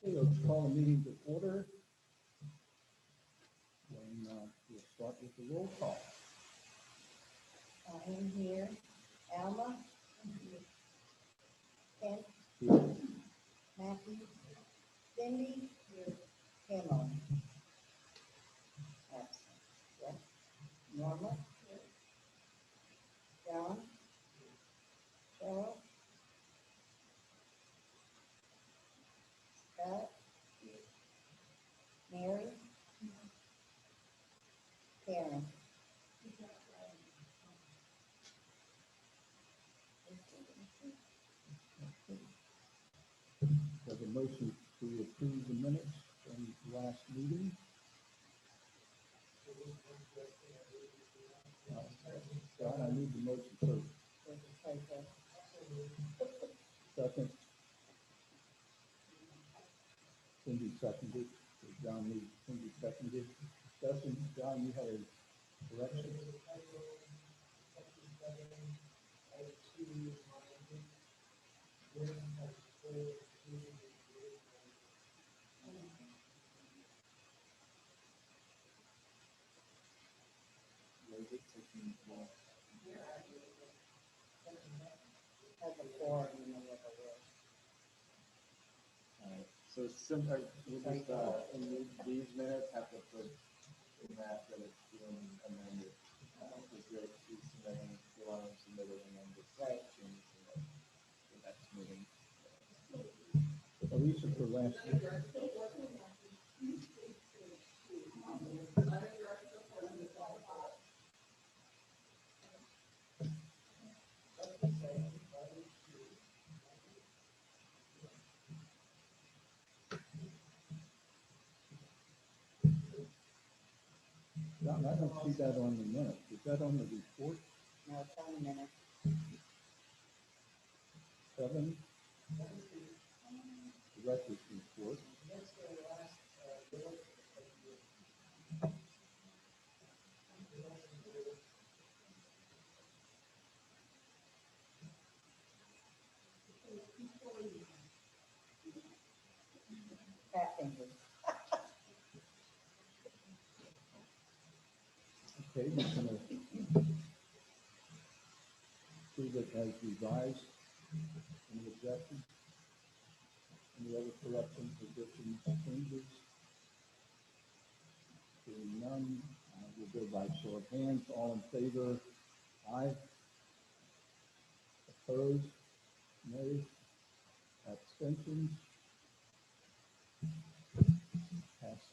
Okay, let's call the meeting to order. And we'll start with the roll call. In here, Alma, Kent, Here. Matthew, Cindy, Kimmel. Absent. Yes. Norma. John. Cheryl. Scott. Mary. Karen. There's a motion to approve the minutes from the last meeting. Scott, I need the motion first. Second. Cindy seconded. John needs Cindy seconded. Discussion. John, you had a correction? Has a four in the middle of the word. So similar, we'll just, in these minutes, have to put in that it's being amended. Because he's submitting, the one submitted, and then just change the next meeting. Alicia for last week. John, I don't see that on the minute. Is that on the report? No, it's on the minute. 7? The records report. Fat fingers. Okay, we're going to approve it as revised. Any objections? Any other corrections, additions, changes? Seeing none, we'll go by show of hands. All in favor? Aye. Opposed? Nay? Abstentions? Passed.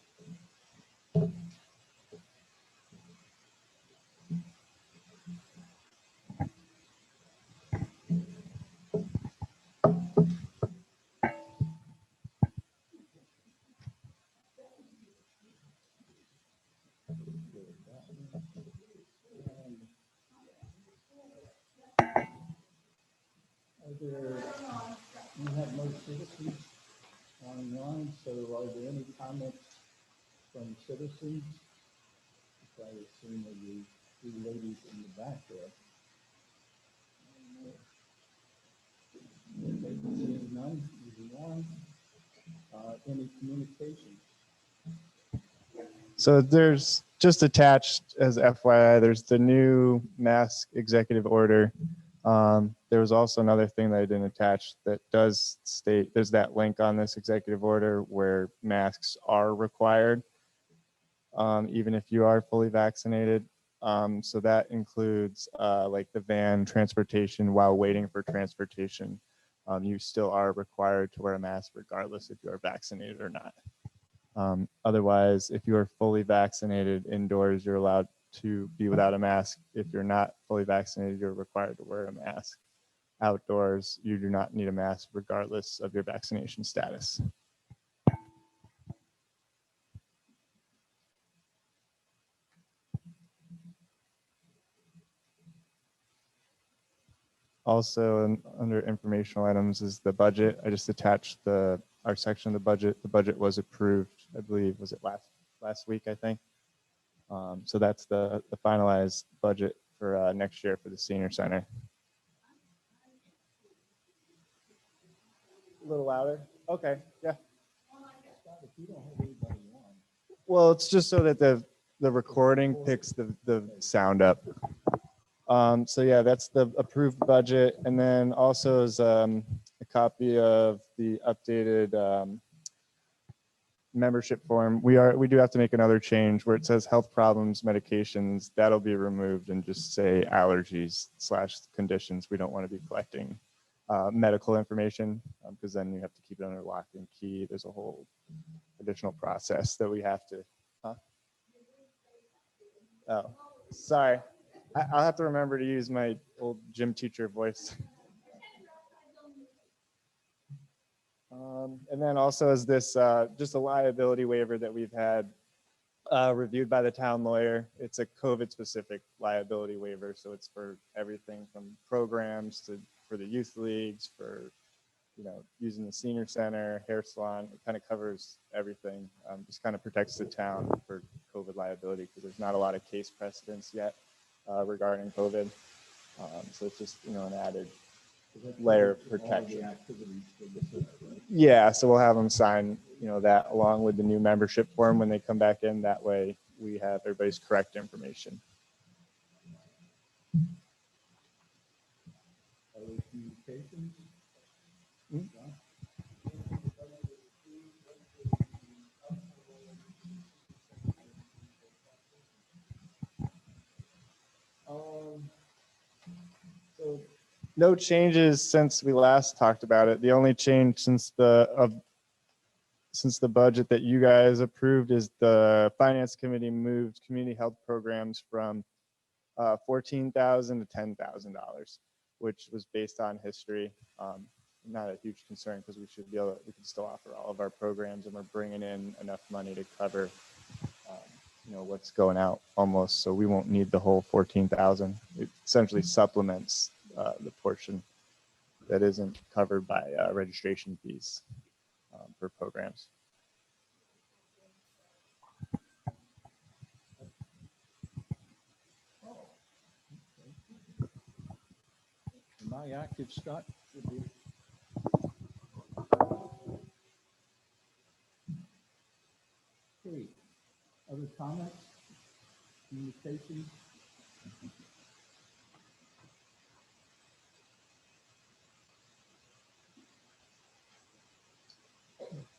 You have no citizens online, so are there any comments from citizens? I assume that the two ladies in the back there. Okay, seeing none, moving on. Any communications? So there's just attached as FYI, there's the new mask executive order. There was also another thing that I didn't attach that does state there's that link on this executive order where masks are required, even if you are fully vaccinated. So that includes like the van transportation while waiting for transportation. You still are required to wear a mask regardless if you are vaccinated or not. Otherwise, if you are fully vaccinated indoors, you're allowed to be without a mask. If you're not fully vaccinated, you're required to wear a mask. Outdoors, you do not need a mask regardless of your vaccination status. Also, under informational items is the budget. I just attached our section of the budget. The budget was approved, I believe, was it last week, I think. So that's the finalized budget for next year for the senior center. A little louder. Okay, yeah. if you don't have anybody on, Well, it's just so that the recording picks the sound up. So yeah, that's the approved budget. And then also is a copy of the updated membership form. We do have to make another change where it says health problems, medications, that'll be removed and just say allergies / conditions. We don't want to be collecting medical information because then you have to keep it under lock and key. There's a whole additional process that we have to. Oh, sorry. I'll have to remember to use my old gym teacher voice. And then also is this just a liability waiver that we've had reviewed by the town lawyer. It's a COVID specific liability waiver. So it's for everything from programs to for the youth leagues, for using the senior center, hair salon. It kind of covers everything. Just kind of protects the town for COVID liability because there's not a lot of case precedents yet regarding COVID. So it's just an added layer of protection. Yeah, so we'll have them sign that along with the new membership form when they come back in. That way we have everybody's correct information. other communications? So no changes since we last talked about it. The only change since the budget that you guys approved is the finance committee moved community health programs from $14,000 to $10,000, which was based on history. Not a huge concern because we can still offer all of our programs, and we're bringing in enough money to cover what's going out almost. So we won't need the whole 14,000. It essentially supplements the portion that isn't covered by registration fees for programs. my active stock would be. Okay, other comments, communications?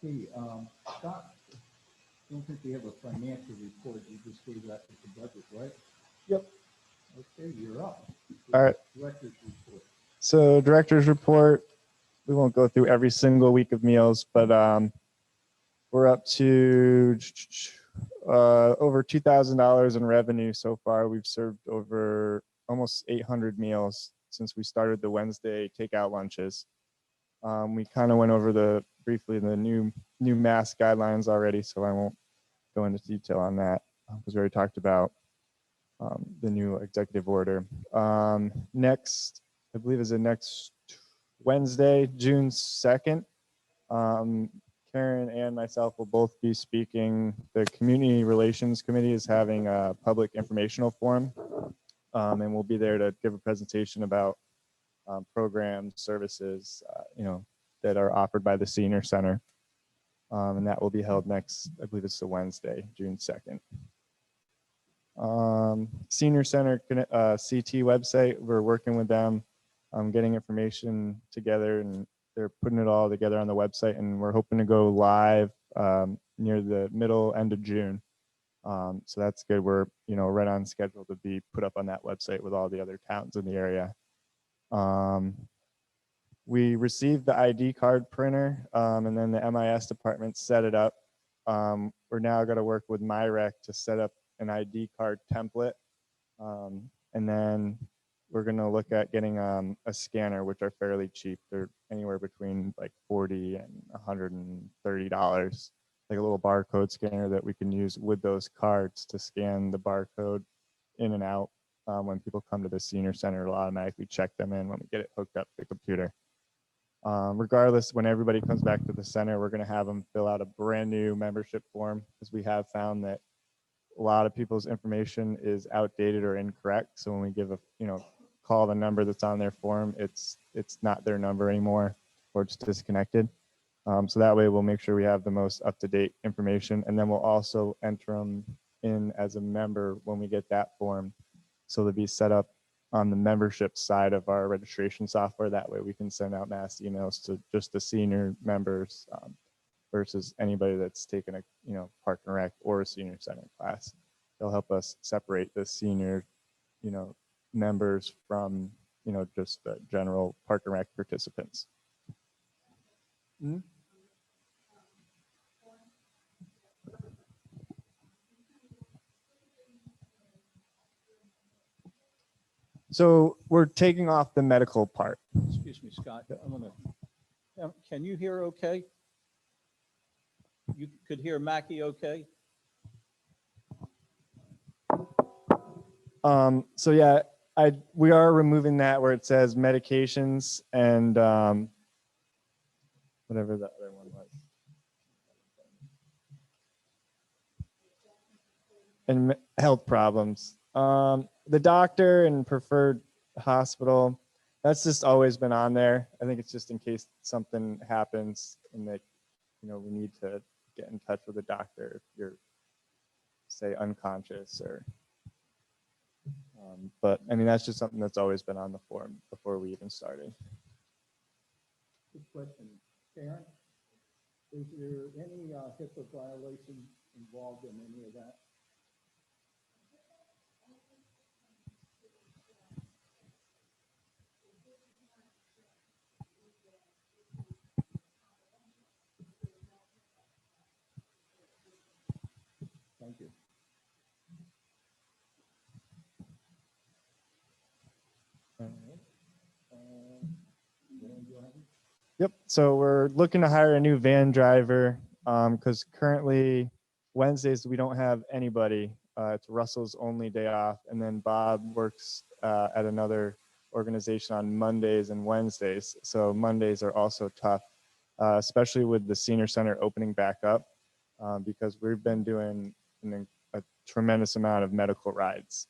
Okay, Scott, I don't think we have a financial report. You just gave that with the budget, right? Yep. Okay, you're up. All right. Director's report. So director's report, we won't go through every single week of meals, but we're up to over $2,000 in revenue so far. We've served over almost 800 meals since we started the Wednesday takeout lunches. We kind of went over briefly the new mask guidelines already, so I won't go into detail on that because we already talked about the new executive order. Next, I believe is the next Wednesday, June 2nd. Karen and myself will both be speaking. The Community Relations Committee is having a public informational forum, and we'll be there to give a presentation about programs, services, that are offered by the Senior Center. And that will be held next, I believe it's the Wednesday, June 2nd. Senior Center CT website, we're working with them, getting information together, and they're putting it all together on the website, and we're hoping to go live near the end of June. So that's good. We're right on schedule to be put up on that website with all the other towns in the area. We received the ID card printer, and then the MIS department set it up. We're now going to work with MyRec to set up an ID card template, and then we're going to look at getting a scanner, which are fairly cheap. They're anywhere between like $40 and $130, like a little barcode scanner that we can use with those cards to scan the barcode in and out. When people come to the Senior Center, it'll automatically check them in when we get it hooked up to the computer. Regardless, when everybody comes back to the center, we're going to have them fill out a brand new membership form, because we have found that a lot of people's information is outdated or incorrect. So when we give call the number that's on their form, it's not their number anymore, or it's disconnected. So that way we'll make sure we have the most up-to-date information, and then we'll also enter them in as a member when we get that form. So they'll be set up on the membership side of our registration software. That way we can send out mass emails to just the senior members versus anybody that's taken a Park and Rec or a senior center class. They'll help us separate the senior members from just the general Park and Rec participants. Mm-hmm. So we're taking off the medical part. Excuse me, Scott, can you hear okay? You could hear Mackie okay? So yeah, we are removing that where it says medications and whatever the other one was. And health problems. The doctor and preferred hospital, that's just always been on there. I think it's just in case something happens and that, we need to get in touch with a doctor if you're, say, unconscious or, but I mean, that's just something that's always been on the form before we even started. Good question. Karen, is there any HIPAA violation involved in any of that? Thank you. Yep. So we're looking to hire a new van driver because currently Wednesdays we don't have anybody. It's Russell's only day off, and then Bob works at another organization on Mondays and Wednesdays. So Mondays are also tough, especially with the senior center opening back up because we've been doing a tremendous amount of medical rides.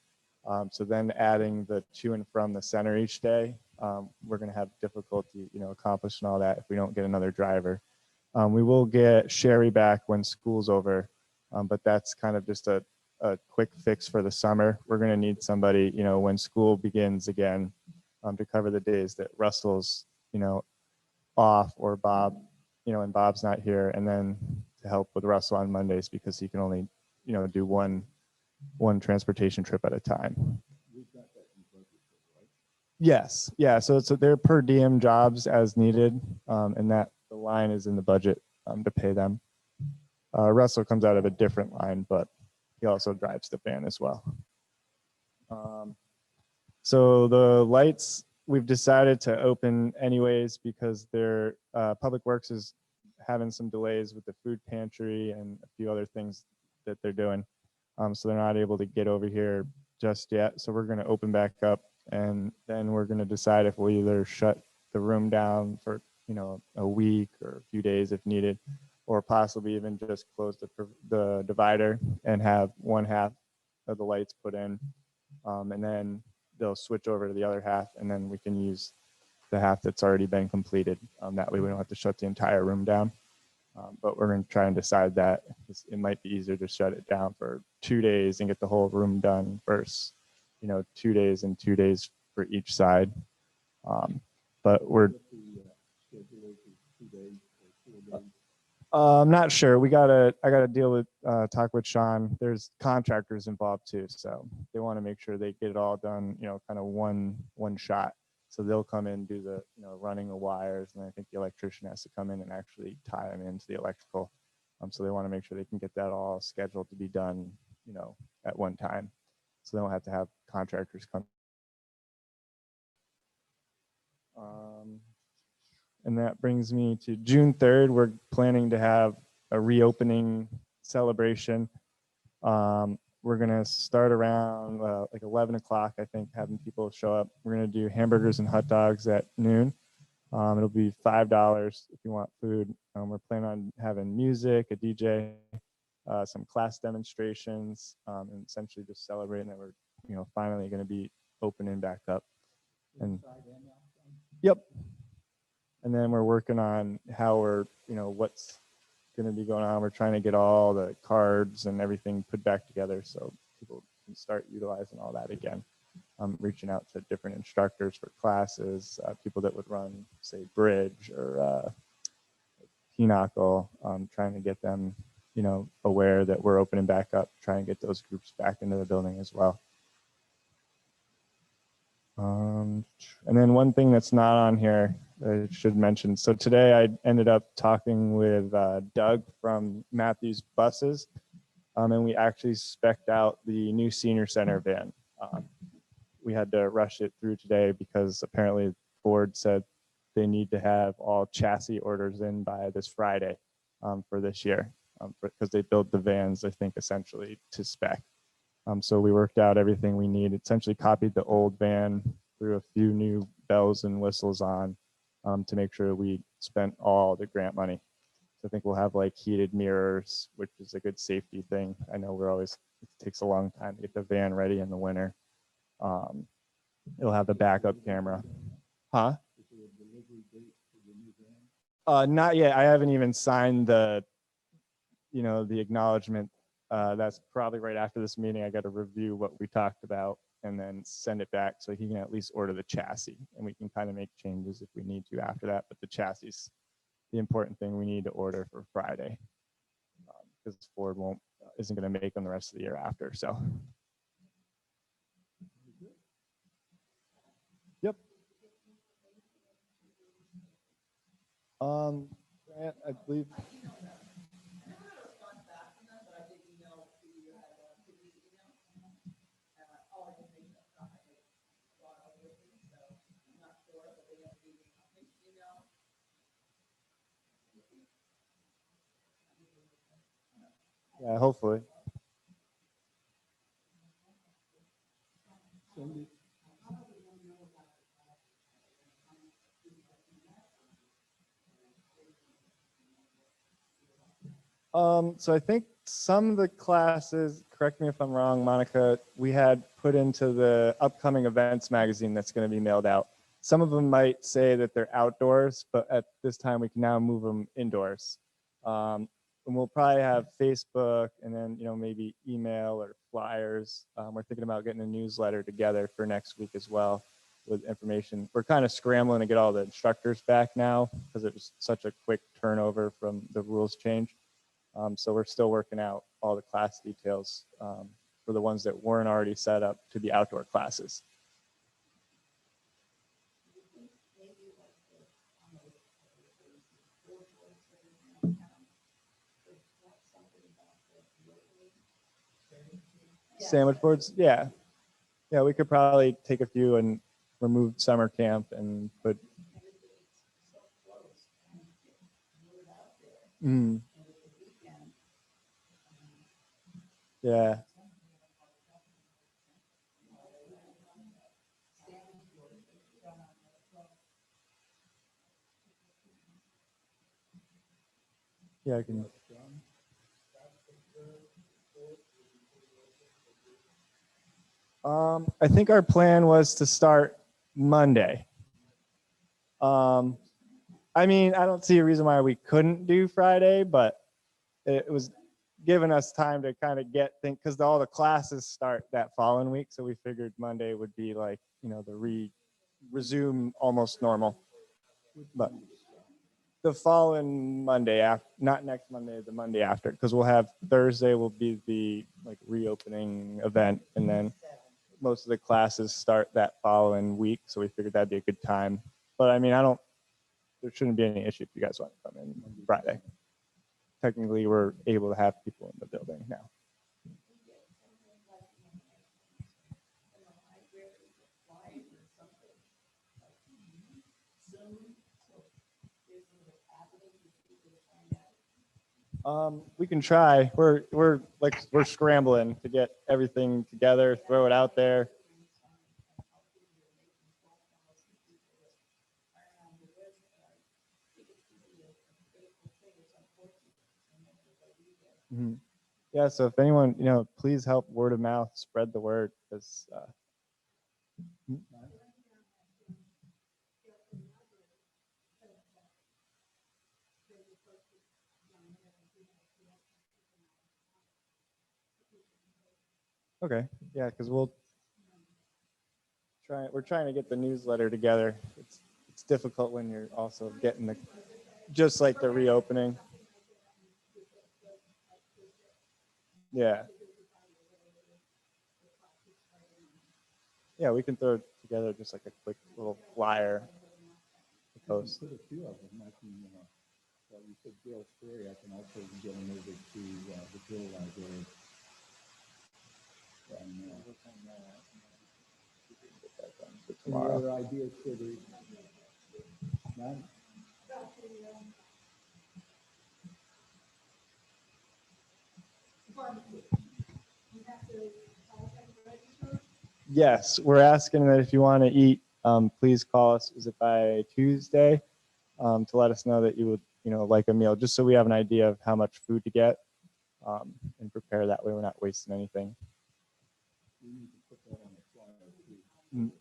So then adding the to and from the center each day, we're going to have difficulty, accomplishing all that if we don't get another driver. We will get Sherry back when school's over, but that's kind of just a quick fix for the summer. We're going to need somebody, when school begins again, to cover the days that Russell's, off or Bob, and Bob's not here, and then to help with Russell on Mondays because he can only, do one transportation trip at a time. Yes, yeah. So they're per diem jobs as needed, and that the line is in the budget to pay them. Russell comes out of a different line, but he also drives the van as well. So the lights we've decided to open anyways because their Public Works is having some delays with the food pantry and a few other things that they're doing. So they're not able to get over here just yet. So we're going to open back up, and then we're going to decide if we'll either shut the room down for, a week or a few days if needed, or possibly even just close the divider and have one half of the lights put in, and then they'll switch over to the other half, and then we can use the half that's already been completed. That way we don't have to shut the entire room down. But we're going to try and decide that it might be easier to shut it down for 2 days and get the whole room done versus, 2 days and 2 days for each side. But we're I'm not sure. I gotta deal with talk with Sean. There's contractors involved too, so they want to make sure they get it all done, kind of one shot. So they'll come in, do the, running the wires, and I think the electrician has to come in and actually tie them into the electrical. So they want to make sure they can get that all scheduled to be done, at one time. So they don't have to have contractors come. And that brings me to June 3rd. We're planning to have a reopening celebration. We're going to start around like 11 o'clock, I think, having people show up. We're going to do hamburgers and hot dogs at noon. It'll be $5 if you want food. We're planning on having music, a DJ, some class demonstrations, and essentially just celebrating that we're, finally going to be opening back up. And yep. And then we're working on how we're, what's going to be going on. We're trying to get all the cards and everything put back together so people can start utilizing all that again. Reaching out to different instructors for classes, people that would run, say, bridge or pinochle, trying to get them, aware that we're opening back up, try and get those groups back into the building as well. And then one thing that's not on here, I should mention. So today I ended up talking with Doug from Matthews Buses, and we actually spec'd out the new senior center van. We had to rush it through today because apparently Ford said they need to have all chassis orders in by this Friday for this year, because they built the vans, I think, essentially to spec. So we worked out everything we need, essentially copied the old van, threw a few new bells and whistles on to make sure we spent all the grant money. So I think we'll have like heated mirrors, which is a good safety thing. I know it takes a long time to get the van ready in the winter. It'll have the backup camera. Huh? Is there a delivery date for the new van? Not yet. I haven't even signed the acknowledgement. That's probably right after this meeting. I got to review what we talked about and then send it back so he can at least order the chassis, and we can kind of make changes if we need to after that. But the chassis is the important thing we need to order for Friday, because Ford isn't going to make them the rest of the year after. So. Yep. Grant, I believe. Yeah, hopefully. Cindy? So I think some of the classes, correct me if I'm wrong, Monica, we had put into the upcoming events magazine that's going to be mailed out. Some of them might say that they're outdoors, but at this time we can now move them indoors. And we'll probably have Facebook and then, maybe email or flyers. We're thinking about getting a newsletter together for next week as well with information. We're kind of scrambling to get all the instructors back now because it was such a quick turnover from the rules change. So we're still working out all the class details for the ones that weren't already set up to be outdoor classes. Sandwich boards, yeah. Yeah, we could probably take a few and remove summer camp and put. Yeah. Yeah, I can. I think our plan was to start Monday. I mean, I don't see a reason why we couldn't do Friday, but it was giving us time to kind of get things, because all the classes start that following week. So we figured Monday would be like, the resume almost normal. But the following Monday, after, not next Monday, the Monday after, because we'll have Thursday will be the reopening event, and then most of the classes start that following week. So we figured that'd be a good time. But I mean, there shouldn't be any issue if you guys want to come in Friday. Technically, we're able to have people in the building now. We can try. We're scrambling to get everything together, throw it out there. Mm-hmm. Yeah, so if anyone, please help word of mouth, spread the word, because Okay, yeah, because we're trying to get the newsletter together. It's difficult when you're also getting just like the reopening. Yeah. Yeah, we can throw together just like a quick little flyer to post. Put a few of them. I can, well, you said Bill's Ferry. I can also get them over to the Bill Library. And, any Tomorrow. other ideas for the none? Yes, we're asking that if you want to eat, please call us. Is it by Tuesday? To let us know that you would, like a meal, just so we have an idea of how much food to get, and prepare that way. We're not wasting anything. We need to put that on the flyer too.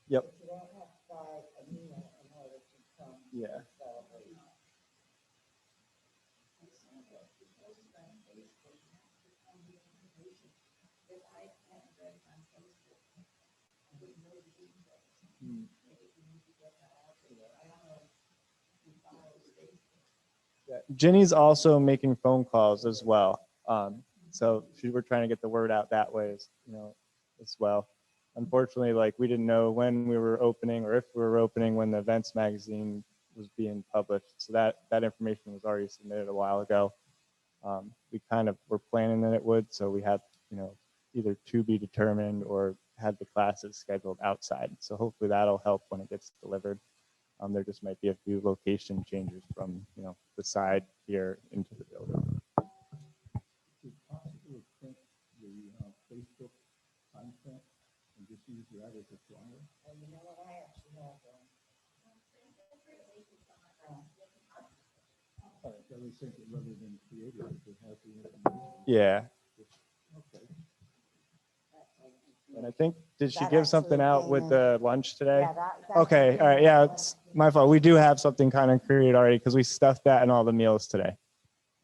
Yep. You don't have to buy a meal in order to come Yeah. celebrate. Yeah. Ginny's also making phone calls as well. So we're trying to get the word out that way, as well. Unfortunately, like we didn't know when we were opening or if we were opening when the events magazine was being published. So that information was already submitted a while ago. We kind of were planning that it would. So we had, either to be determined or had the classes scheduled outside. So hopefully that'll help when it gets delivered. There just might be a few location changes from, the side here into the building. Is it possible to print the Facebook content and just use that as a flyer? And you know what, I actually have one. I was thinking rather than create it, if it has the information. Yeah. Okay. And I think, did she That give something actually out came with in. the lunch today? Yeah, that Okay, all right, yeah, it's my fault. We do have something kind of created already because we stuffed that in all the meals today,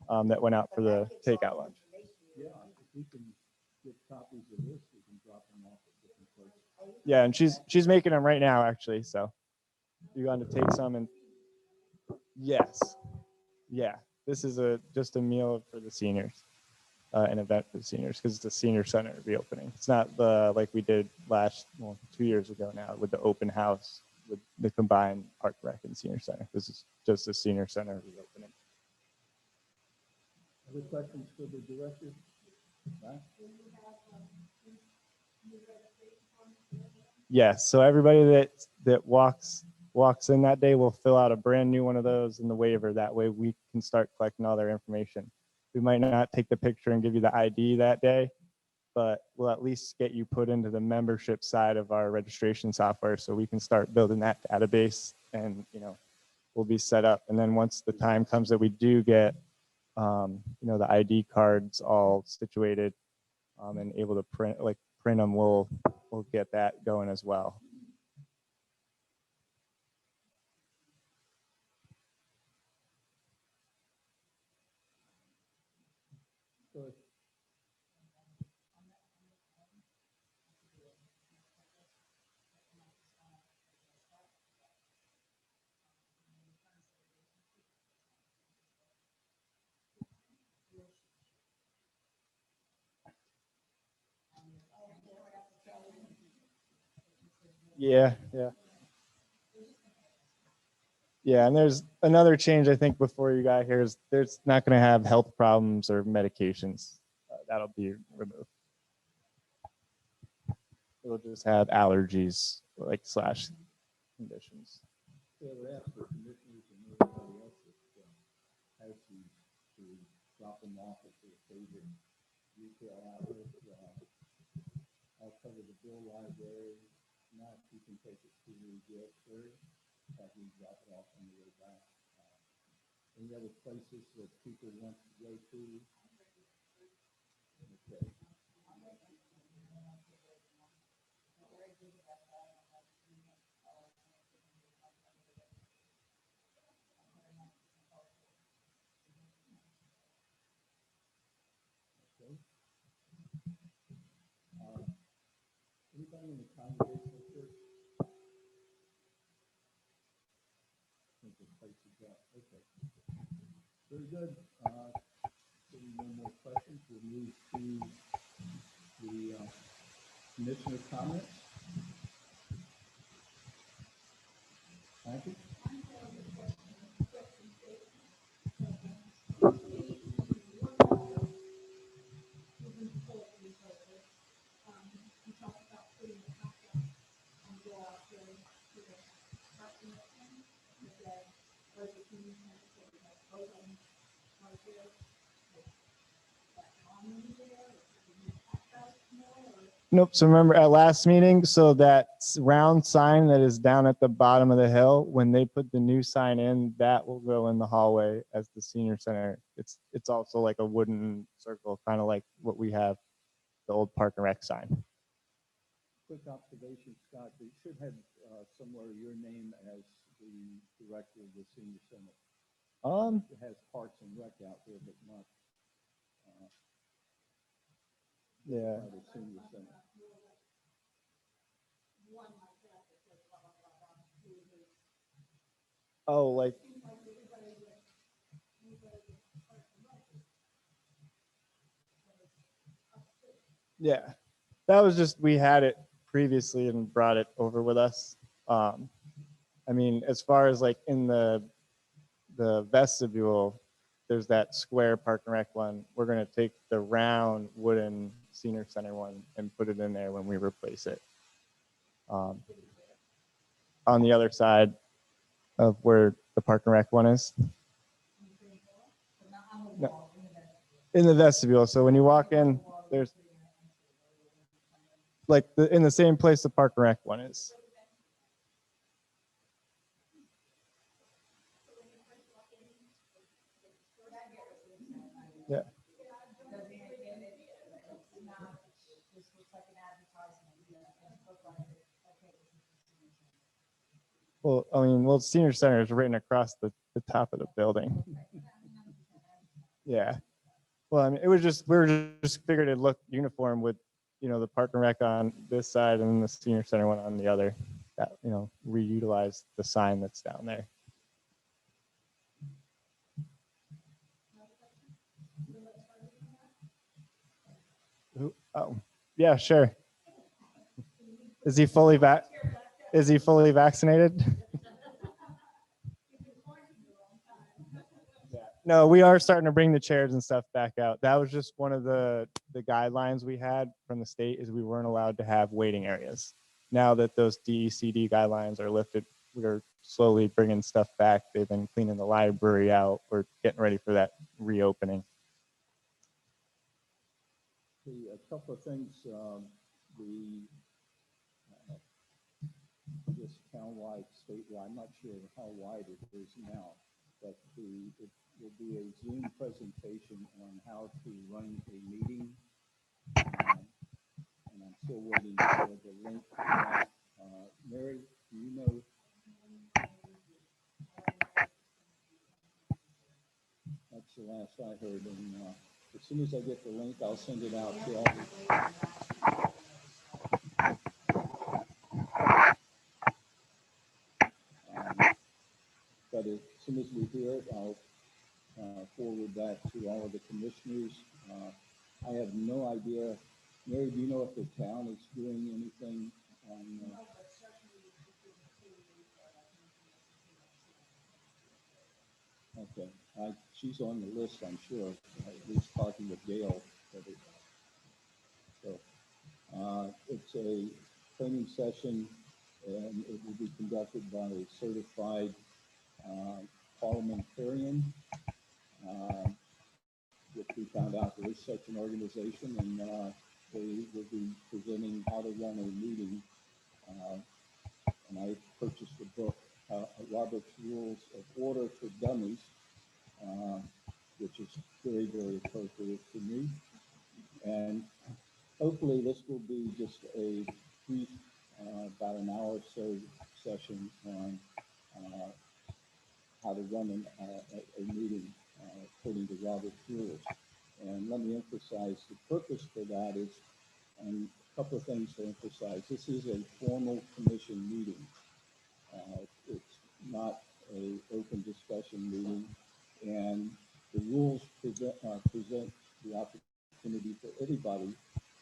that went out for the takeout lunch. Yeah, if we can get copies of this, we can drop them off at different places. Yeah, and she's making them right now, actually. So you want to take some and yes, yeah, this is just a meal for the seniors, an event for the seniors because it's a senior center reopening. It's not like we did 2 years ago now with the open house with the combined Park Rec and senior center. This is just a senior center reopening. Other questions for the director? Right? Yes, so everybody that walks in that day will fill out a brand new one of those in the waiver. That way we can start collecting all their information. We might not take the picture and give you the ID that day, but we'll at least get you put into the membership side of our registration software so we can start building that database and, we'll be set up. And then once the time comes that we do get, the ID cards all situated and able to print them, we'll get that going as well. So Yeah. Yeah, and there's another change I think before you got here is there's not going to have health problems or medications. That'll be removed. It'll just have allergies slash conditions. I would ask the commissioners and everybody else that has these to drop them off at their favorite retail outlet. I'll cover the Bill Library. Now, if you can take it to the jail ferry, have you drop it off on the way back. Any other places that people want to go to? Okay. having in the congregational church? I think the place is up. Okay. Very good. Seeing no more questions, we'll move to the commissioner comments. Thank you. Nope. So remember at last meeting, so that round sign that is down at the bottom of the hill, when they put the new sign in, that will go in the hallway as the senior center. It's also like a wooden circle, kind of like what we have, the old Park and Rec sign. Quick observation, Scott, they should have somewhere your name as the director of the senior center. It has Parks and Rec out there, but not Yeah. the senior center. Oh, like. Yeah, that was just, we had it previously and brought it over with us. I mean, as far as like in the vestibule, there's that square Park and Rec one. We're going to take the round wooden senior center one and put it in there when we replace it. On the other side of where the Park and Rec one is. No, in the vestibule. So when you walk in, there's like in the same place the Park and Rec one is. Yeah. Well, I mean, well, senior center is written across the top of the building. Yeah. Well, I mean, it was just, we were just figured it'd look uniform with, you know, the Park and Rec on this side and the senior center one on the other. That, you know, reutilize the sign that's down there. Oh, yeah, sure. Is he fully vaccinated? No, we are starting to bring the chairs and stuff back out. That was just one of the guidelines we had from the state, is we weren't allowed to have waiting areas. Now that those DECD guidelines are lifted, we're slowly bringing stuff back. They've been cleaning the library out. We're getting ready for that reopening. A couple of things. This townwide, statewide, I'm not sure how wide it is now, but it will be a Zoom presentation on how to run a meeting. And I'm still waiting for the link to that. Mary, do you know? That's the last I heard. And as soon as I get the link, I'll send it out to all. But as soon as we hear it, I'll forward that to all of the commissioners. I have no idea. Mary, do you know if the town is doing anything on? Okay, she's on the list, I'm sure. At least talking with Gail. So it's a training session, and it will be conducted by a certified parliamentarian, which we found out there is such an organization, and they will be presenting how to run a meeting. And I purchased a book, Robert's Rules of Order for Dummies, which is very, very appropriate to me. And hopefully this will be just a brief, about an hour or so session on how to run a meeting according to Robert's rules. And let me emphasize the purpose for that is, and couple of things to emphasize. This is a formal commission meeting. It's not a open discussion meeting, and the rules present the opportunity for everybody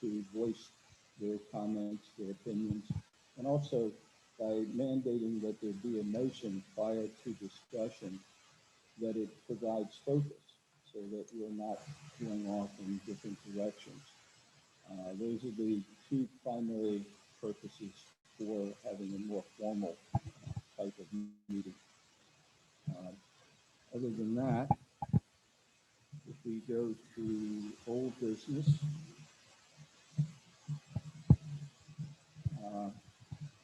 to voice their comments, their opinions, and also by mandating that there be a motion prior to discussion, that it provides focus so that we're not going off in different directions. Those are the two primary purposes for having a more formal type of meeting. Other than that, if we go to old business,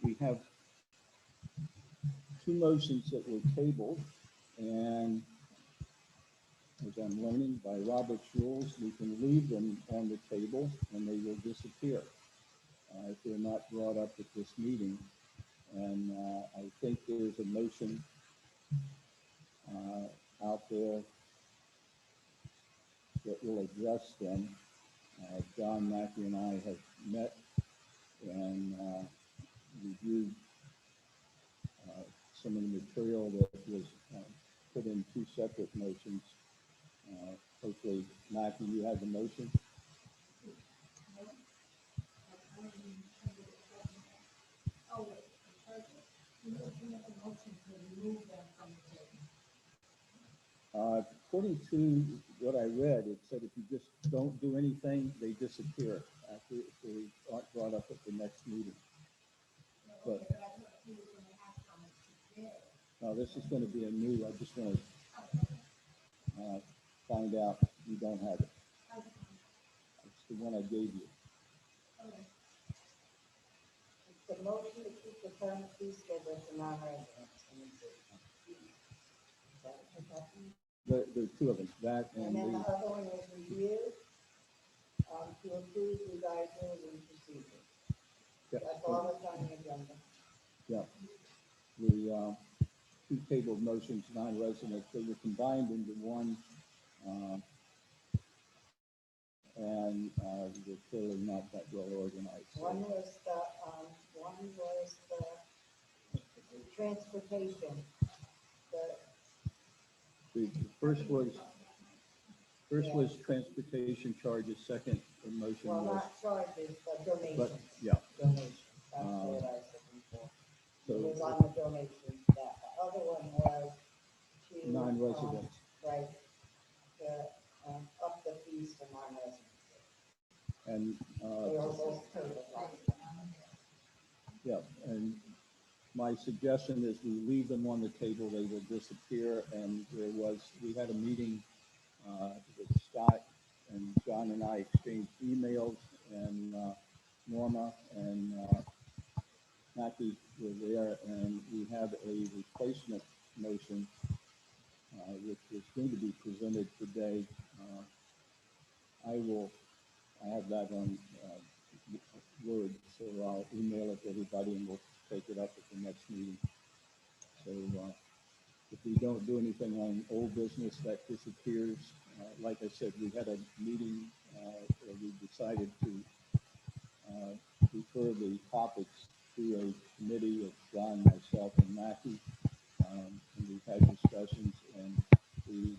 we have two motions that were tabled, and as I'm learning by Robert's rules, we can leave them on the table and they will disappear if they're not brought up at this meeting. And I think there's a motion out there that will address them. John Mackey and I have met and reviewed some of the material that was put in two separate motions. Hopefully, Mackey, you have the motion. According to what I read, it said if you just don't do anything, they disappear after if they aren't brought up at the next meeting. But this is going to be a new. I just want to find out you don't have it. It's the one I gave you. It's a motion to keep the current fee schedule for non-residents. There are two of them, that And and then the the, other one is review, to approve revised rules and procedures. yeah, That's all that's on the agenda. yeah. The two tabled motions, non-residents, they were combined into one, and they're clearly not that well organized. So, One was the transportation, the first was transportation charges. Second motion well, was, not charges, but but donations. yeah. Donations, that's what I was looking for. So It was on the donations, that the other one was to. non-residents. Right, to, up the fees for non-residents. And They were both tabled last time. yeah, and my suggestion is we leave them on the table, they will disappear. And we had a meeting with Scott, and John and I exchanged emails, and Norma and Mackie were there, and we have a replacement motion which is going to be presented today. I have that on Word, so I'll email it to everybody and we'll take it up at the next meeting. So if we don't do anything on old business, that disappears. Like I said, we had a meeting where we decided to refer the topics to a committee of John, myself, and Mackie. And we've had discussions, and the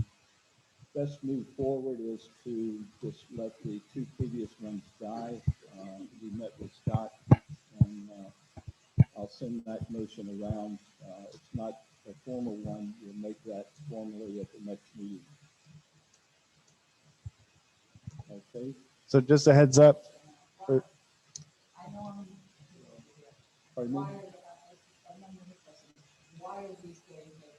best move forward is to just let the two previous ones die. We met with Scott, and I'll send that motion around. It's not a formal one. We'll make that formally at the next meeting. Okay. So just a heads up. For, I know I'm. Pardon me? Why are these getting tabled?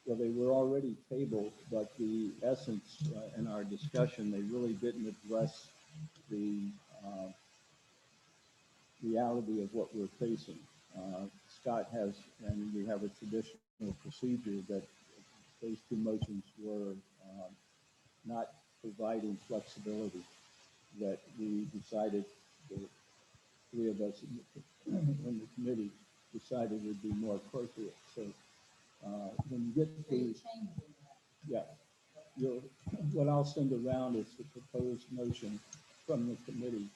Well, they were already tabled, but the essence in our discussion, they really didn't address the reality of what we're facing. Scott has, and we have a traditional procedure that those two motions were not providing flexibility, that we decided, the three of us in the committee decided would be more appropriate. So when you get to, yeah, what I'll send around is the proposed motion from the committee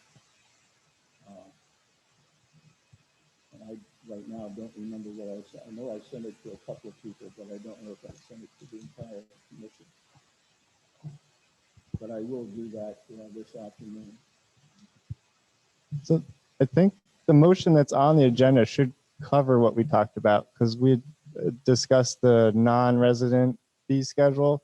And I, right now, don't remember what I sent. I know I sent it to a couple of people, but I don't know if I sent it to the entire commission. But I will do that this afternoon. So I think the motion that's on the agenda should cover what we talked about, because we discussed the non-resident fee schedule.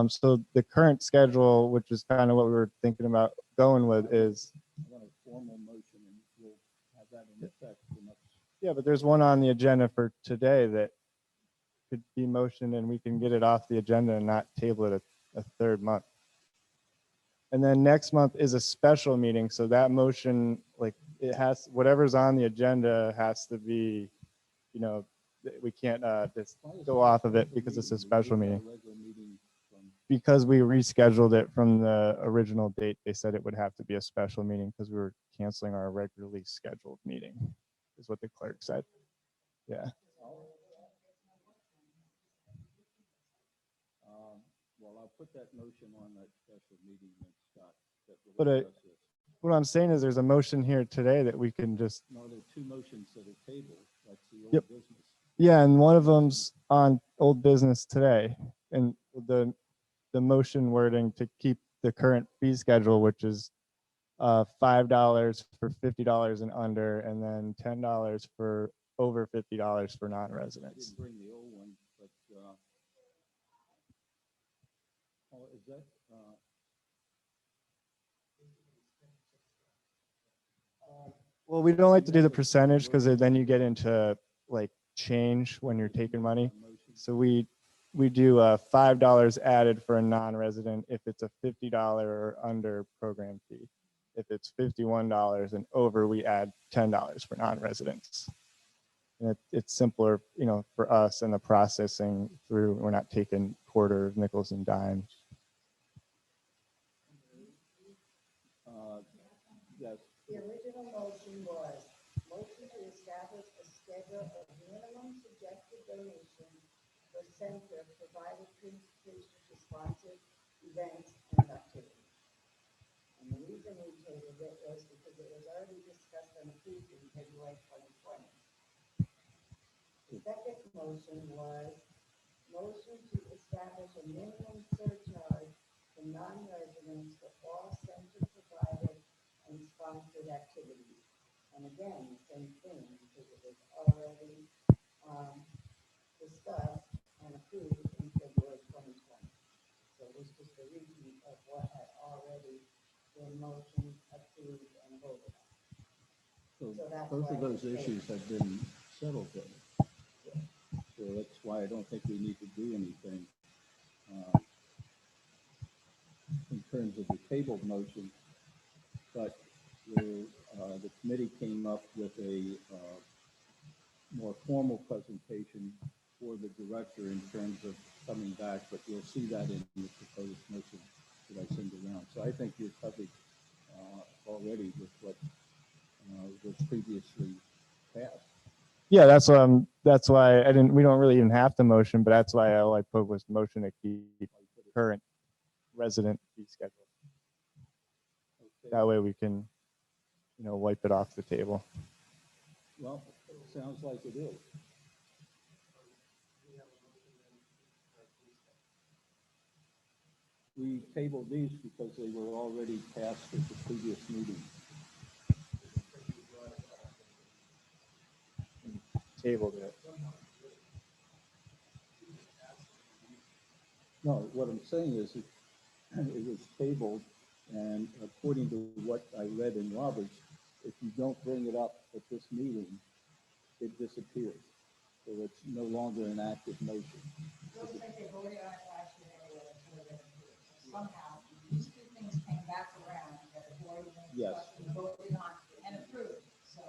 So the current schedule, which is kind of what we were thinking about going with, is I want a formal motion, and we'll have that in effect for next. yeah, but there's one on the agenda for today that could be motioned, and we can get it off the agenda and not table it a third month. And then next month is a special meeting, so that motion, like, it has, whatever's on the agenda has to be, you know, we can't just go off of it because it's a special meeting. Because we rescheduled it from the original date, they said it would have to be a special meeting because we were canceling our regularly scheduled meeting, is what the clerk said. Yeah. Well, I'll put that motion on that special meeting then, Scott. That will But discuss this. what I'm saying is there's a motion here today that we can just, No, there are two motions that are tabled. That's the old Yep. business. yeah, and one of them's on old business today. And the motion wording to keep the current fee schedule, which is $5 for $50 and under, and then $10 for over $50 for I non-residents. didn't bring the old one, but, oh, is that, Well, we don't like to do the percentage because then you get into like change when you're taking money. So we do $5 added for a non-resident if it's a $50 or under program fee. If it's $51 and over, we add $10 for non-residents. And it's simpler, you know, for us and the processing through. We're not taking quarters, nickels, and dimes. yes, The original motion was motion to establish a schedule of minimum suggested donations for center provided presentation responsive events and activities. And the reason we tabled it was because it was already discussed and approved in February 2020. The second motion was motion to establish a minimum surcharge for non-residents for all center provided and sponsored activities. And again, the same thing, because it was already discussed and approved in February 2020. So it was just a repeat of what had already been motioned, approved, and voted on. so that's both of why those it's issues have been settled then. So that's why I don't think we need to do anything in terms of the tabled motion. But the committee came up with a more formal presentation for the director in terms of coming back, but you'll see that in the proposed motion that I send around. So I think you're covered already with what was previously passed. Yeah, that's why we don't really even have to motion, but that's why all I put was motion to keep current resident fee schedule. Okay. That way we can, you know, wipe it off the table. Well, it sounds like it is. We tabled these because they were already passed at the previous meeting. Tabled it. No, what I'm saying is it was tabled, and according to what I read in Roberts, if you don't bring it up at this meeting, it disappears. So it's no longer an active motion. Looks like they voted on it last year anyway, until they approved it. Somehow, these two things came back around that the board Yes. voted on and approved. So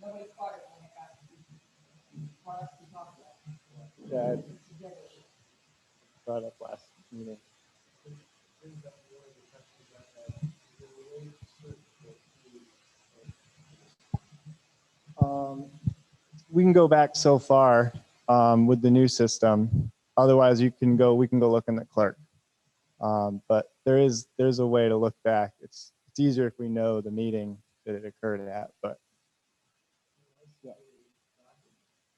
nobody caught it when it got for us to talk about. Yeah, Together. brought up last meeting. We can go back so far with the new system. Otherwise, we can go look in the clerk. But there's a way to look back. It's easier if we know the meeting that it occurred at, but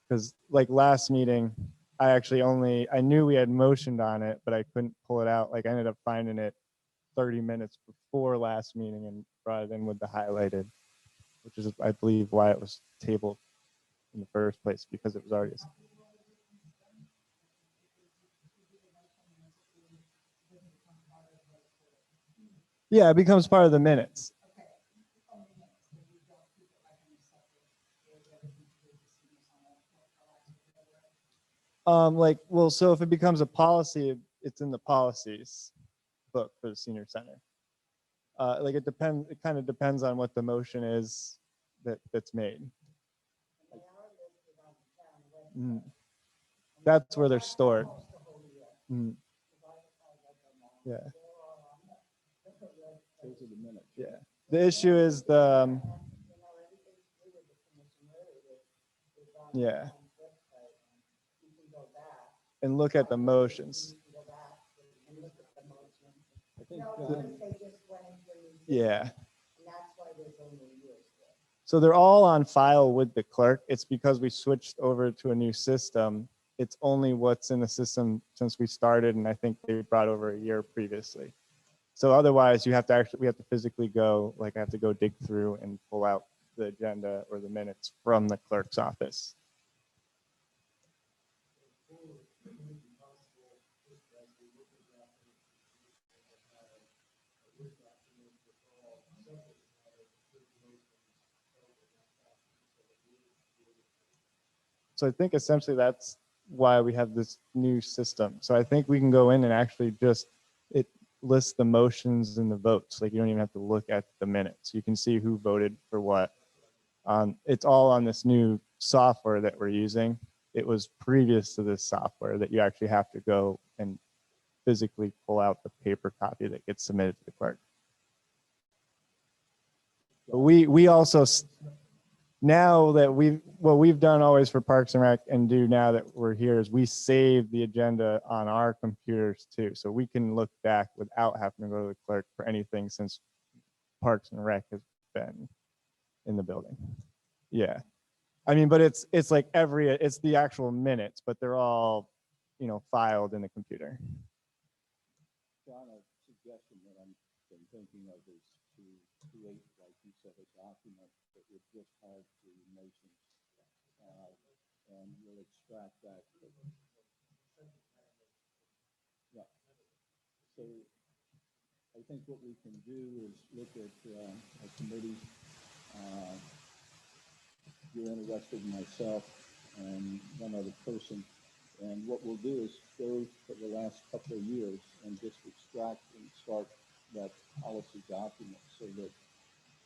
because like last meeting, I knew we had motioned on it, but I couldn't pull it out. Like I ended up finding it 30 minutes before last meeting and brought it in with the highlighted, which is, I believe, why it was tabled in the first place, because it was already. Yeah, it becomes part of the minutes. Like, well, so if it becomes a policy, it's in the policies book for the senior center. Like it kind of depends on what the motion is that's made. Mm. That's where they're stored. Mm. Yeah. Those are the minutes. Yeah. The issue is the, yeah. And look at the motions. I think, yeah. So they're all on file with the clerk. It's because we switched over to a new system. It's only what's in the system since we started, and I think they brought over a year previously. So otherwise, we have to physically go, like I have to go dig through and pull out the agenda or the minutes from the clerk's office. So I think essentially that's why we have this new system. So I think we can go in and actually just, it lists the motions and the votes. Like you don't even have to look at the minutes. You can see who voted for what. It's all on this new software that we're using. It was previous to this software that you actually have to go and physically pull out the paper copy that gets submitted to the clerk. But we also, now that what we've done always for Parks and Rec and do now that we're here is we save the agenda on our computers too. So we can look back without having to go to the clerk for anything since Parks and Rec has been in the building. Yeah. I mean, but it's like it's the actual minutes, but they're all, filed in the computer. John, a suggestion that I'm been thinking of is to create, like you said, a document that would just have the motions, and we'll extract that. Yeah. So I think what we can do is look at a committee. You're interested in myself and one other person. And what we'll do is go for the last couple of years and just extract and start that policy document so that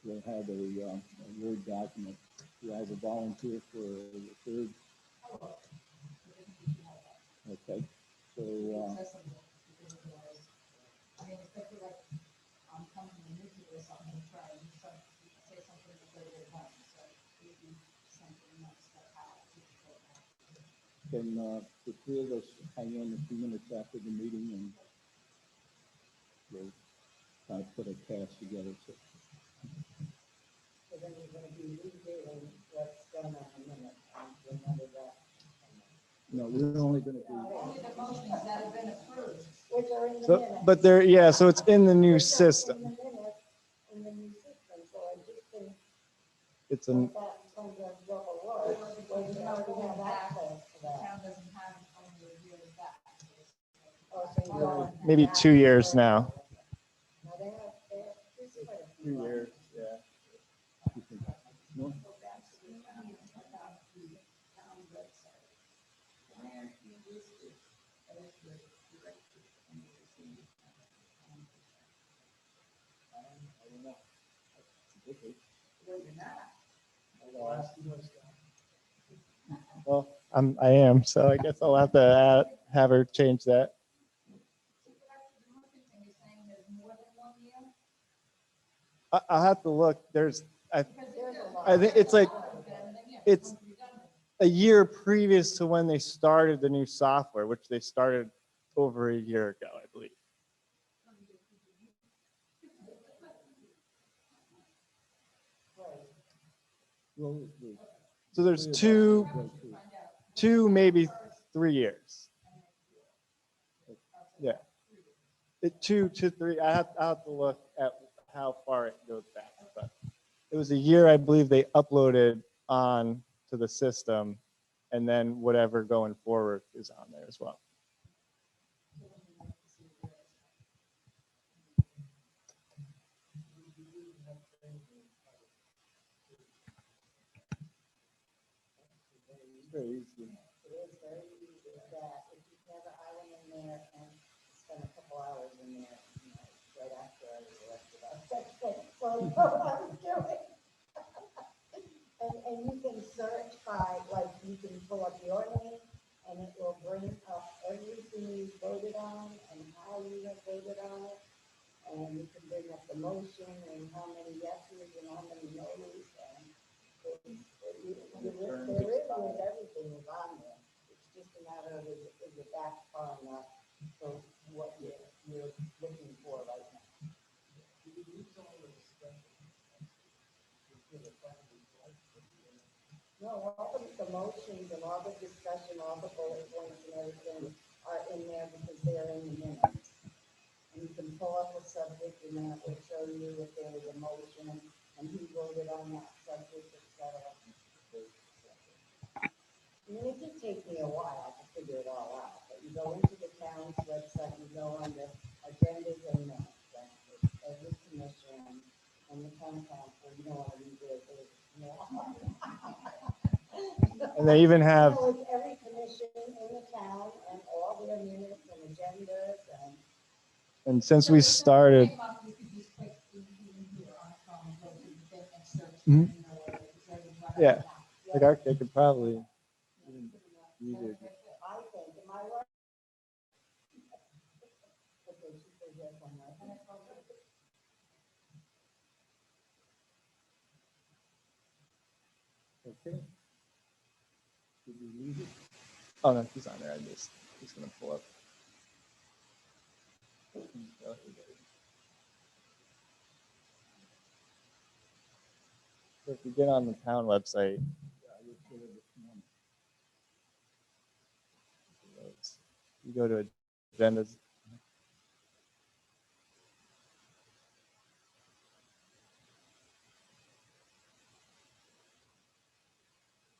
we'll have a Word document. Do I have a volunteer for the third? Okay. So, I mean, especially like I'm coming into this, I'm going to try and say something that's very good about it. So maybe something that's out. can the three of us hang in a few minutes after the meeting and we'll kind of put a task together. So then you're going to be redoing what's done in a minute. Remember that. no, we're only going to do. Only the motions that have been approved, which are in the So, minutes. but so it's in the new system. In the new system, so I just think It's that some of the rubber work, where we already have access to that. Town doesn't have only a year back. Oh, so maybe 2 years now. Now they have 2 years, yeah. No? Well, I am, so I guess I'll have to have her change that. I'll have to look. I think it's like, it's a year previous to when they started the new software, which they started over a year ago, I believe. Well, So there's two, maybe 3 years. Yeah. 2 to 3. I have to look at how far it goes back, but it was a year, I believe they uploaded on to the system, and then whatever going forward is on there as well. It's very easy. It is very easy that if you have an island in there and spend a couple hours in there, you know, right after I was arrested, I was like, so you know what I was doing. And you can search by, like, you can pull up your name and it will bring up everything you voted on and how you have voted on it. And you can bring up the motion and how many yeses and how many noes. And there is everything is on there. It's just a matter of is it back far enough for what you're looking for right now. No, all of the motions and all the discussion, all the bullet points and everything are in there because they're in the minutes. And you can pull up a subject and then it will show you if there was a motion and who voted on that subject, etc. I mean, it did take me a while to figure it all out, but you go into the town's website, you go under agendas and minutes, and it's every commission and the town council, you don't want to read their pages. And they even have, You know, it's every commission in the town and all their minutes and agendas and. and since we started, Mhm. Yeah, like they could probably use it. I think, am I right? Okay, she says yes, I'm right. okay. Did we leave it? Oh no, he's on there. He's gonna pull up. So if you get on the town website, Yeah, I looked at it this morning. you go to agendas.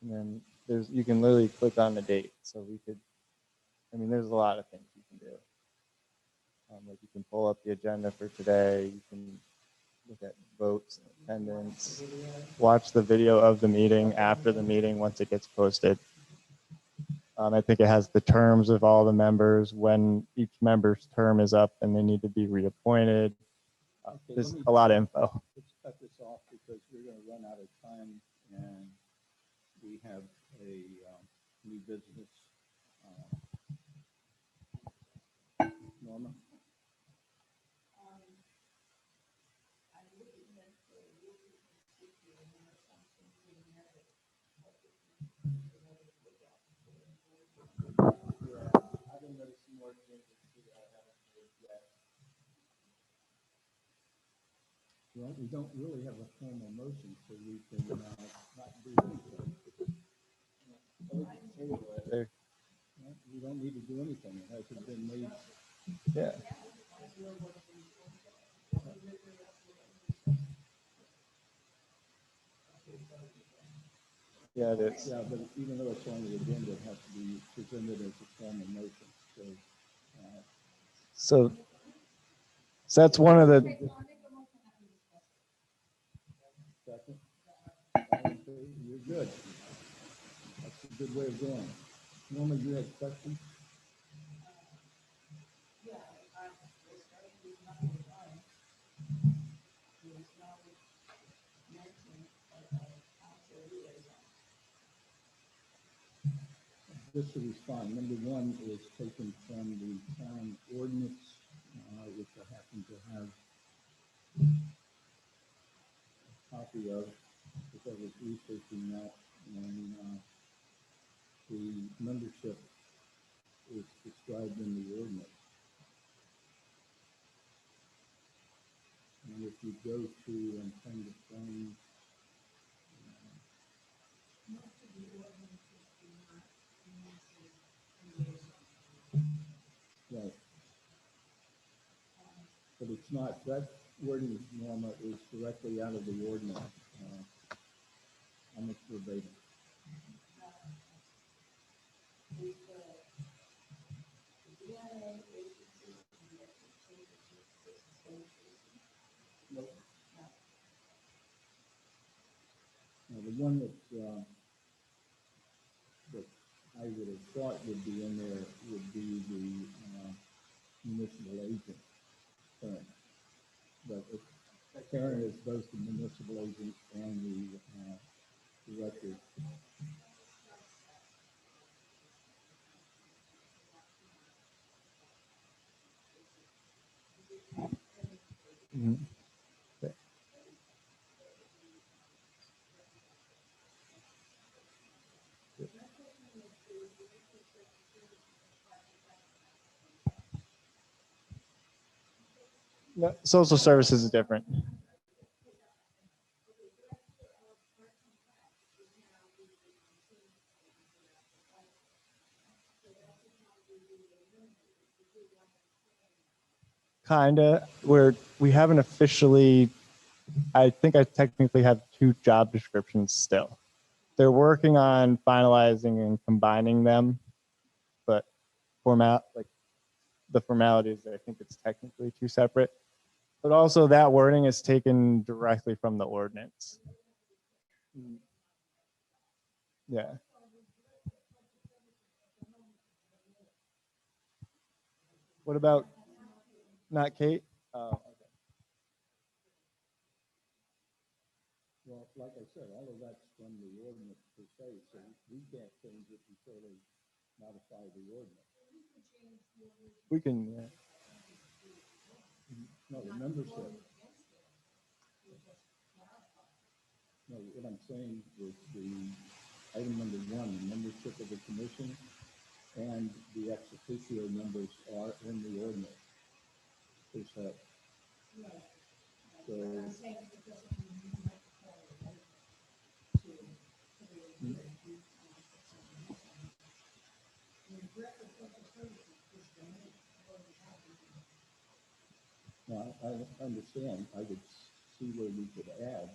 And then you can literally click on the date. So there's a lot of things you can do. Like you can pull up the agenda for today. You can look at votes, attendance, watch the video of the meeting after the meeting once it gets posted. I think it has the terms of all the members, when each member's term is up and they need to be reappointed. Okay, There's a lot of info. Let's cut this off because we're going to run out of time and we have a new business. Norma? Well, we don't really have a formal motion, so we can not do anything. We don't need to do anything. It hasn't been made. Yeah. Yeah, it is. Yeah, but even though it's on the agenda, it has to be presented as a formal motion. So that's one of the. Second. You're good. That's a good way of going. Norma, you had questions? Just to respond, number one is taken from the town ordinance, which I happen to have a copy of, because I was researching that, and the membership is described in the ordinance. And if you go to intended claims, It's not, that wording, Norma, is directly out of the ordinance. Almost verbatim. Now, the one that I would have thought would be in there would be the municipal agent term. But Karen is both the municipal agent and the director. Mhm. No, social services is different. Kinda, where we haven't officially, I think I technically have 2 job descriptions still. They're working on finalizing and combining them, but like the formalities, I think it's technically 2 separate. But also that wording is taken directly from the ordinance. Yeah. What about, not Kate? Oh, okay. Well, like I said, all of that's from the ordinance per se, so we can't change it until they modify the ordinance. We can, yeah. No, the membership. No, what I'm saying is the item number 1, the membership of the commission and the ex officio members are in the ordinance per se. So, now, I understand, I could see where we could add,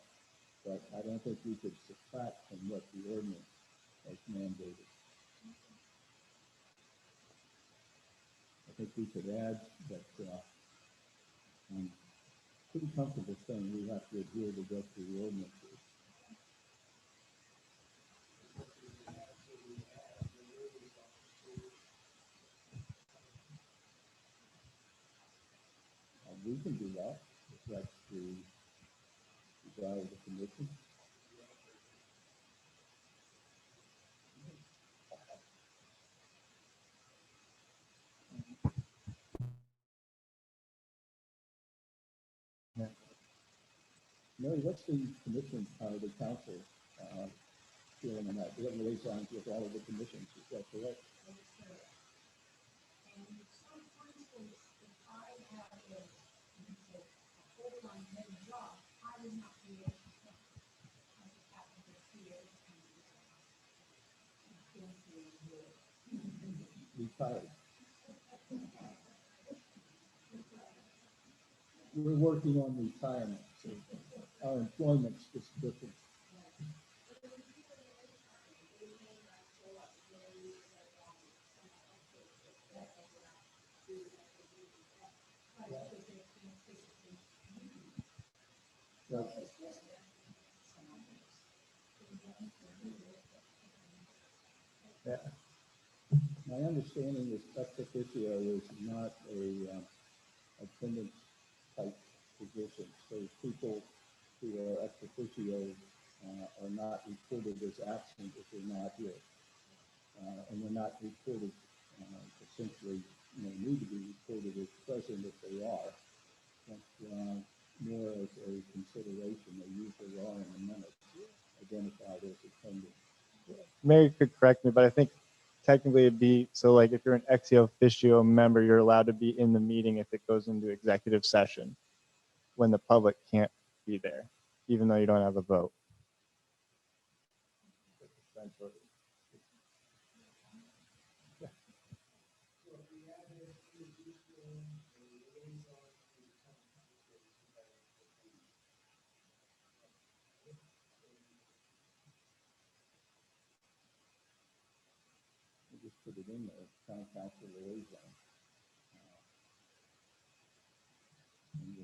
but I don't think we could subtract from what the ordinance has mandated. I think we could add that, I'm pretty comfortable saying we have to adhere to what the ordinance is. We can do that, if that's the desire of the commission. Yeah. Mary, what's the commission, the council, feeling on that? We have liaisons with all of the commissions, is that correct? Retired. We're working on retirement, so our employment's just different. But Yeah. my understanding is ex officio is not a attendance type position. So people who are ex officio are not reported as absent if they're not here. And they're not reported, essentially, need to be reported as present if they are. But more as a consideration, they usually are in the minutes identified as attending. Mary could correct me, but I think technically it'd be, so like if you're an ex officio member, you're allowed to be in the meeting if it goes into executive session when the public can't be there, even though you don't have a vote. put it in there, Town Council Liaison. And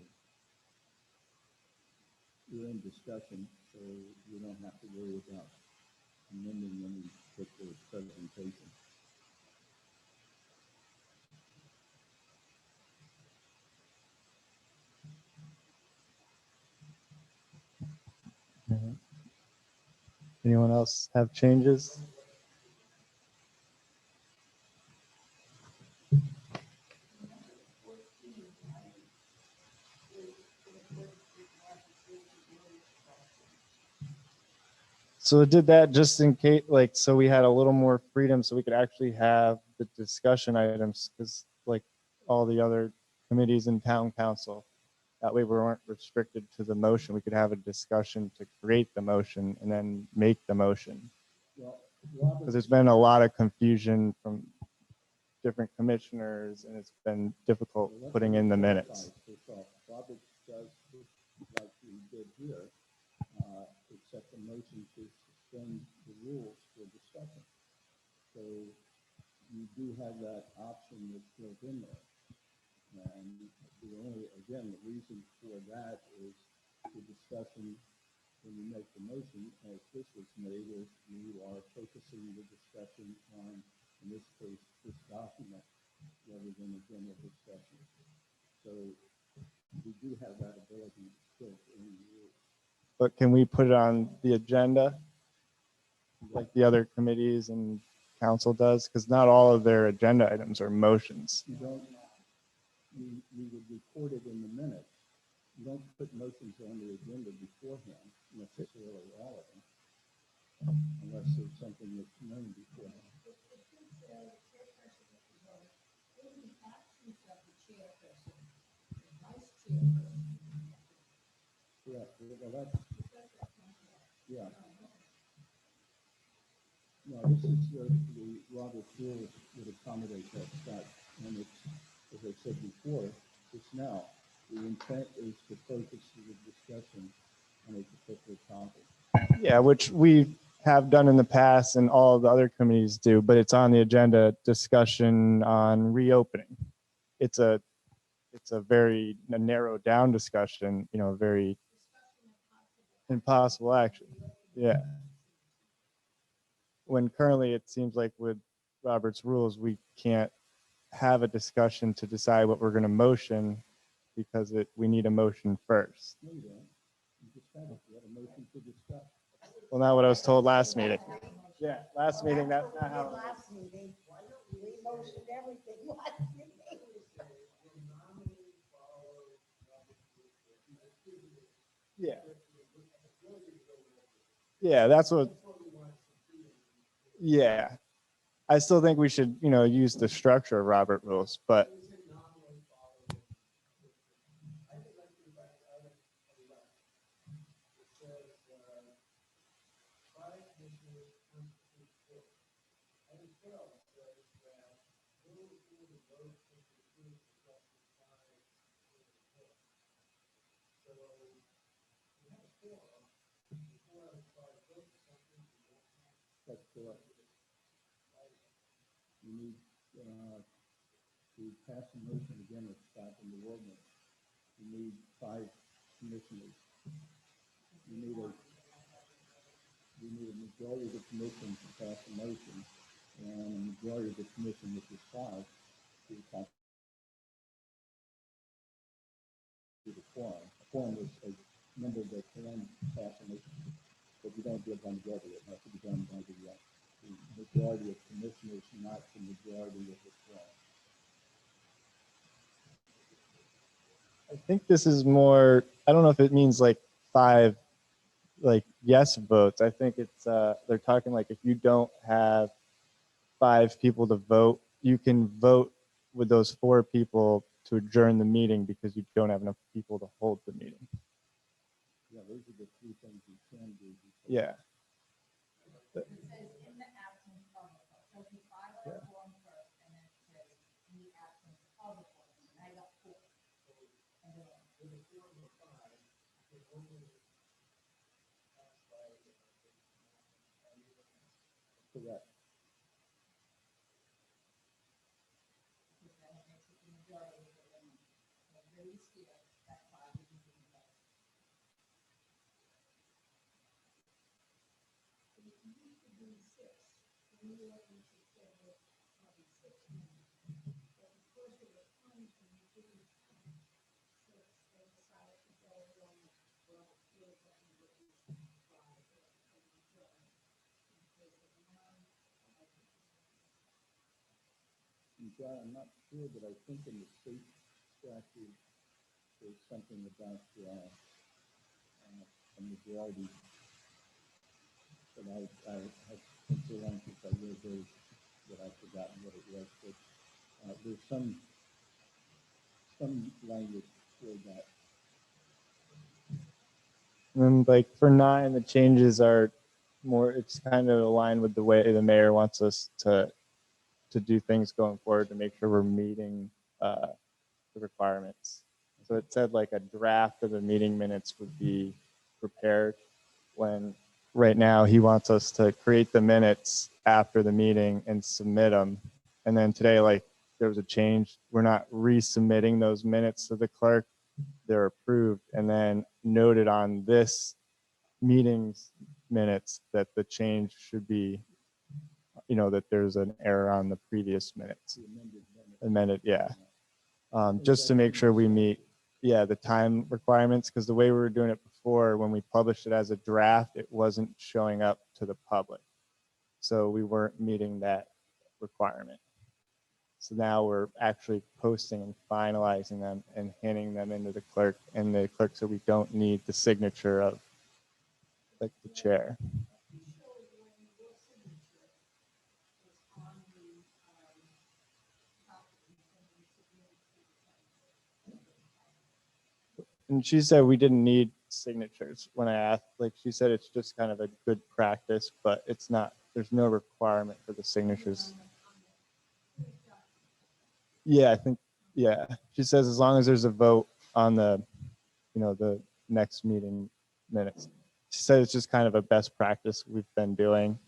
we're in discussion, so we don't have to worry about amending any particular presentation. Anyone else have changes? So it did that just in case, like, so we had a little more freedom so we could actually have the discussion items, because like all the other committees in town council, that way we weren't restricted to the motion. We could have a discussion to create the motion and then make the motion. Well, Because there's been a lot of confusion from different commissioners and it's been difficult putting in the minutes. Robert does, like we did here, accept a motion to suspend the rules for discussion. So you do have that option that's built in there. And the only, again, the reason for that is the discussion when you make the motion, as this was made, is you are focusing the discussion on, in this case, this document, rather than a general discussion. So we do have that ability built in the rules. But can we put it on the agenda like the other committees and council does? Because not all of their agenda items are motions. You don't, you would record it in the minutes. You don't put motions on the agenda beforehand, necessarily all of them, unless there's something that's known beforehand. Correct. Well, that's, yeah. No, this is the Robert's rules would accommodate that, Scott. And it's, as I said before, just now, the intent is to focus the discussion on a particular topic. Yeah, which we have done in the past and all of the other committees do, but it's on the agenda, discussion on reopening. It's a very narrowed down discussion, you know, very impossible action. Yeah. When currently it seems like with Robert's rules, we can't have a discussion to decide what we're going to motion because we need a motion first. No, you don't. You just had it. You had a motion to discuss. Well, not what I was told last meeting. Yeah, last meeting, that's not how. Last meeting, we motioned everything last meeting. Yeah. Yeah, that's what. Yeah. I still think we should, you know, use the structure of Robert rules, but. That's correct. You need to pass a motion again that's Scott in the ordinance. You need 5 commissioners. You need a majority of the commission to pass a motion, and a majority of the commission, which is 5, to the quorum. A quorum is a number that can pass a motion, but you don't do it by majority. It has to be done by the majority of commissioners, not the majority of the quorum. I think this is more, I don't know if it means like 5 like yes votes. I think it's they're talking like if you don't have 5 people to vote, you can vote with those 4 people to adjourn the meeting because you don't have enough people to hold the meeting. Yeah, those are the 3 things you can do. Yeah. It says in the absence of a vote. So if you file a form first and then it says in the absence of a vote, and I got 4. And then with a 4 or 5, it only passed by. Correct. nobody's here, that's why we didn't do that. It used to be 6, we were able to schedule probably 6 minutes. But because there were times when we didn't have 6, they decided to go along with what feels like we would be Friday and adjourn in case of a And John, I'm not sure, but I think in the state statute, there's something about a majority. But I think the one since I read those that I've forgotten what it was. But there's some language for that. And like for 9, the changes are more, it's kind of aligned with the way the mayor wants us to do things going forward to make sure we're meeting the requirements. So it said like a draft of the meeting minutes would be prepared, when right now he wants us to create the minutes after the meeting and submit them. And then today, like there was a change. We're not resubmitting those minutes to the clerk. They're approved and then noted on this meeting's minutes that the change should be, that there's an error on the previous minutes. The amended minutes. Amended, yeah. Just to make sure we meet, the time requirements, because the way we were doing it before, when we published it as a draft, it wasn't showing up to the public. So we weren't meeting that requirement. So now we're actually posting and finalizing them and handing them into the clerk, and the clerk said we don't need the signature of like the chair. And she said we didn't need signatures when I asked. Like she said, it's just kind of a good practice, but it's not, there's no requirement for the signatures. Yeah, I think, yeah. She says as long as there's a vote on the, the next meeting minutes. She said it's just kind of a best practice we've been doing.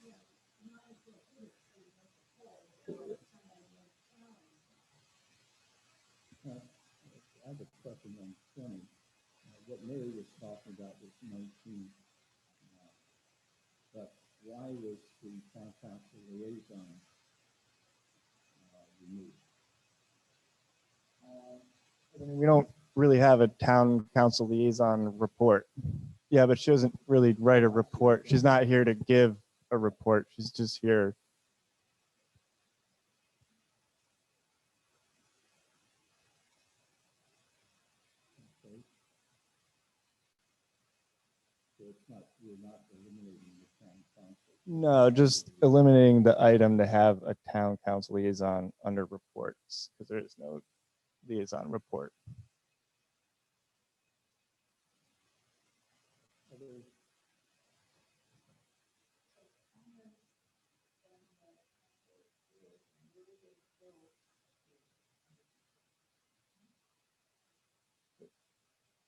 I have a question on 20. What Mary was talking about was 19. But why was the Town Council Liaison removed? We don't really have a Town Council Liaison report. Yeah, but she doesn't really write a report. She's not here to give a report. She's just here. Okay. So it's not, you're not eliminating the Town Council. No, just eliminating the item to have a Town Council Liaison under reports, because there is no liaison report.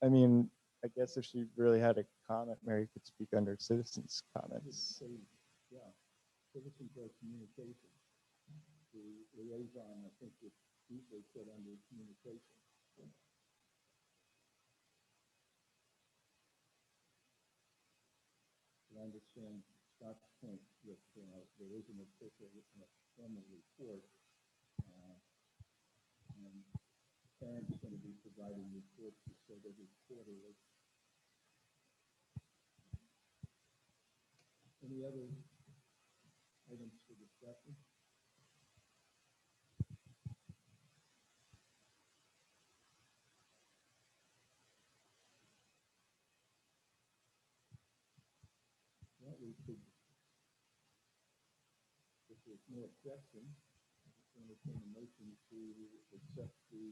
I mean, I guess if she really had a comment, Mary could speak under citizens' comments. So, yeah, citizens or communication. The liaison, I think it's usually put under communication. I understand Scott's point that there is an official formal report, and Karen's going to be providing reports to say every quarterly. Any other items for discussion? Well, we could, if there's no objection, entertain a motion to accept the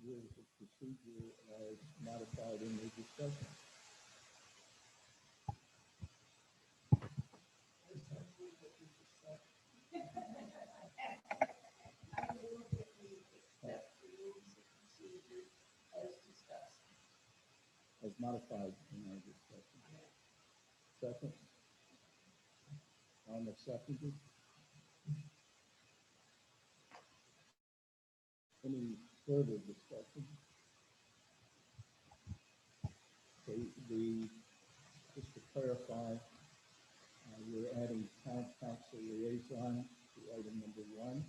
rules of procedure as modified in the discussion. As modified in our discussion. Second? On the seconded? Any further discussion? Okay, just to clarify, we're adding Town Council Liaison to item number 1.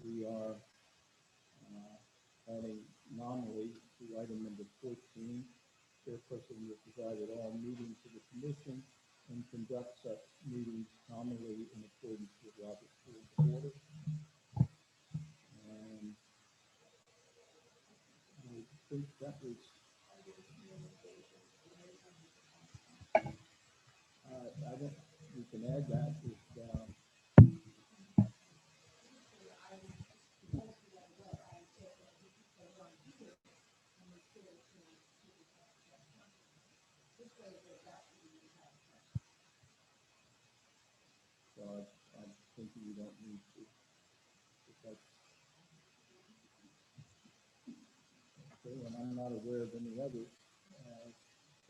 We are adding nominally to item number 14. Chairperson will preside at all meetings of the commission and conduct such meetings nominally in accordance with Robert's Rules of Order. And I think that was, I don't, we can add that if, so I'm thinking we don't need to. If that's, okay, and I'm not aware of any others.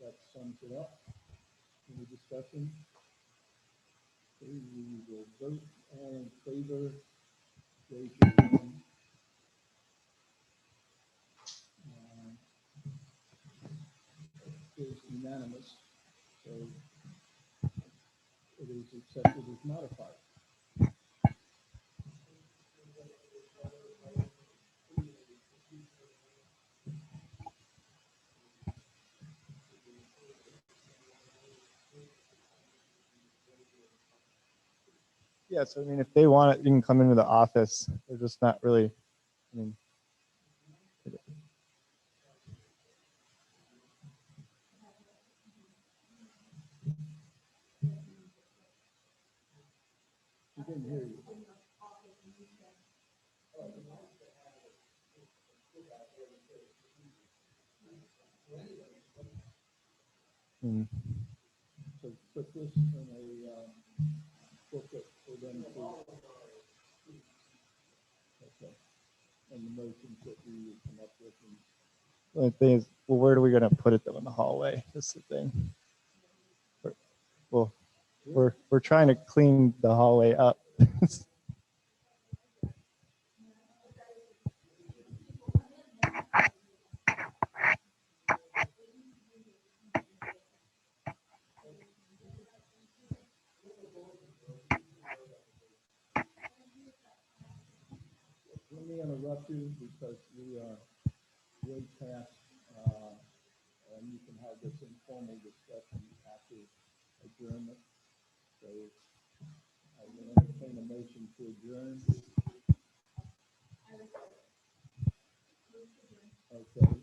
That sums it up. Any discussion? Okay, we will vote. All in favor, raise your hand. It is unanimous, so it is accepted as modified. Yeah, so I mean, if they want it, you can come into the office. They're just not really, I mean, We didn't hear you. mm, So put this in a booklet for them to. Okay. And the motions that we would come up with. And the thing is, well, where are we gonna put it though in the hallway? That's the thing. Well, we're trying to clean the hallway up. let me interrupt you because we are way past, and you can have this informal discussion after adjournment. So I will entertain a motion to adjourn. Okay.